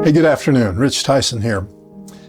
Hey, good afternoon. Rich Tyson here.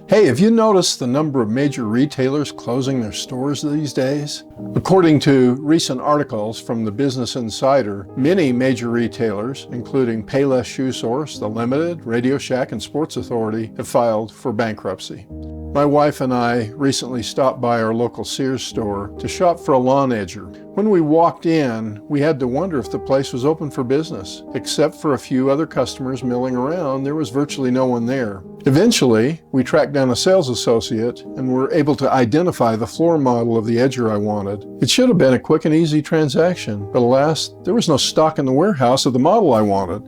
Hey, have you noticed the number of major retailers closing their stores these days? According to recent articles from the Business Insider, many major retailers, including Payless Shoe Source, The Limited, Radio Shack, and Sports Authority, have filed for bankruptcy. My wife and I recently stopped by our local Sears store to shop for a lawn edger. When we walked in, we had to wonder if the place was open for business. Except for a few other customers milling around, there was virtually no one there. Eventually, we tracked down a sales associate and were able to identify the floor model of the edger I wanted. It should have been a quick and easy transaction, but alas, there was no stock in the warehouse of the model I wanted,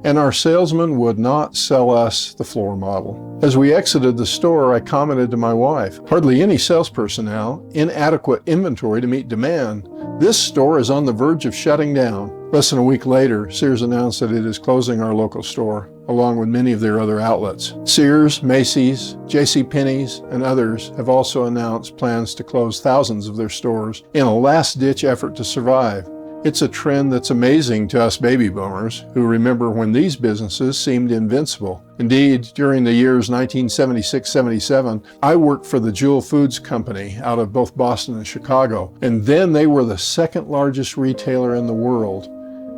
and our salesman would not sell us the floor model. As we exited the store, I commented to my wife, "Hardly any sales personnel, inadequate inventory to meet demand. This store is on the verge of shutting down." Less than a week later, Sears announced that it is closing our local store, along with many of their other outlets. Sears, Macy's, JCPenney's, and others have also announced plans to close thousands of their stores in a last-ditch effort to survive. It's a trend that's amazing to us baby boomers who remember when these businesses seemed invincible. Indeed, during the years 1976-77, I worked for the Jewel Foods Company out of both Boston and Chicago, and then they were the second largest retailer in the world.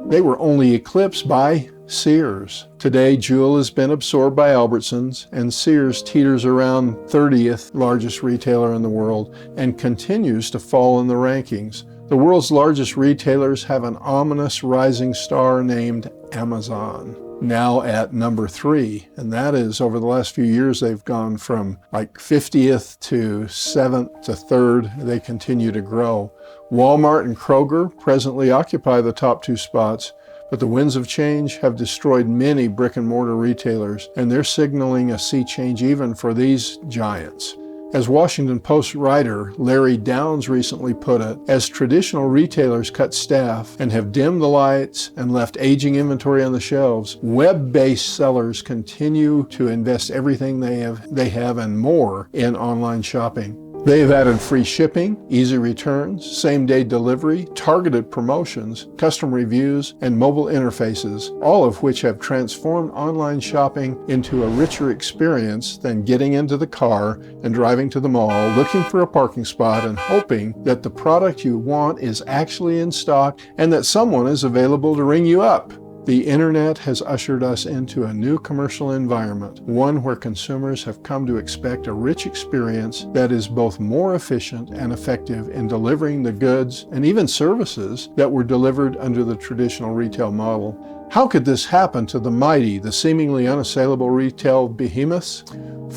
They were only eclipsed by Sears. Today, Jewel has been absorbed by Albertsons, and Sears teeters around 30th largest retailer in the world and continues to fall in the rankings. The world's largest retailers have an ominous rising star named Amazon, now at number 3. And that is, over the last few years, they've gone from like 50th to 7th to 3rd. They continue to grow. Walmart and Kroger presently occupy the top 2 spots, but the winds of change have destroyed many brick and mortar retailers, and they're signaling a sea change even for these giants. As Washington Post writer Larry Downs recently put it, as traditional retailers cut staff and have dimmed the lights and left aging inventory on the shelves, web-based sellers continue to invest everything they have and more in online shopping. They have added free shipping, easy returns, same-day delivery, targeted promotions, custom reviews, and mobile interfaces, all of which have transformed online shopping into a richer experience than getting into the car and driving to the mall, looking for a parking spot and hoping that the product you want is actually in stock and that someone is available to ring you up. The internet has ushered us into a new commercial environment, one where consumers have come to expect a rich experience that is both more efficient and effective in delivering the goods and even services that were delivered under the traditional retail model. How could this happen to the mighty, the seemingly unassailable retail behemoths?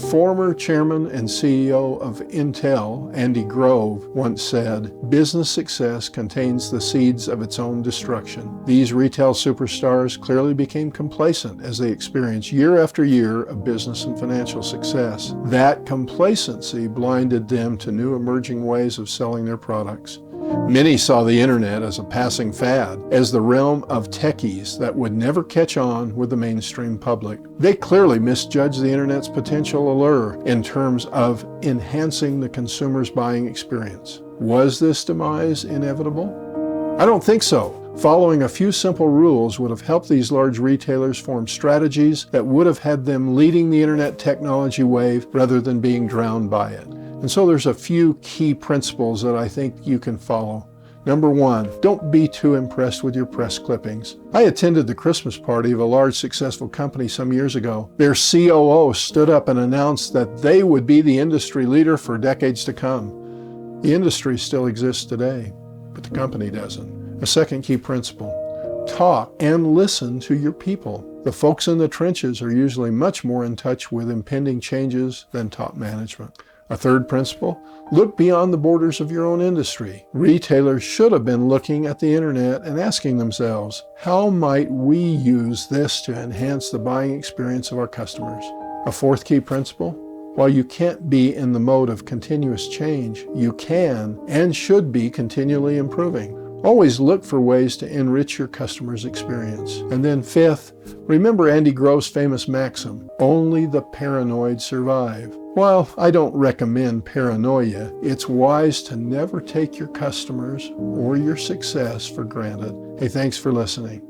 Former chairman and CEO of Intel, Andy Grove, once said, "Business success contains the seeds of its own destruction." These retail superstars clearly became complacent as they experienced year after year of business and financial success. That complacency blinded them to new emerging ways of selling their products. Many saw the internet as a passing fad, as the realm of techies that would never catch on with the mainstream public. They clearly misjudged the internet's potential allure in terms of enhancing the consumer's buying experience. Was this demise inevitable? I don't think so. Following a few simple rules would have helped these large retailers form strategies that would have had them leading the internet technology wave rather than being drowned by it. And so there's a few key principles that I think you can follow. Number 1, don't be too impressed with your press clippings. I attended the Christmas party of a large successful company some years ago. Their COO stood up and announced that they would be the industry leader for decades to come. The industry still exists today, but the company doesn't. A second key principle, talk and listen to your people. The folks in the trenches are usually much more in touch with impending changes than top management. A third principle, look beyond the borders of your own industry. Retailers should have been looking at the internet and asking themselves, how might we use this to enhance the buying experience of our customers? A fourth key principle, while you can't be in the mode of continuous change, you can and should be continually improving. Always look for ways to enrich your customer's experience. And then fifth, remember Andy Grove's famous maxim, only the paranoid survive. While I don't recommend paranoia, it's wise to never take your customers or your success for granted. Hey, thanks for listening.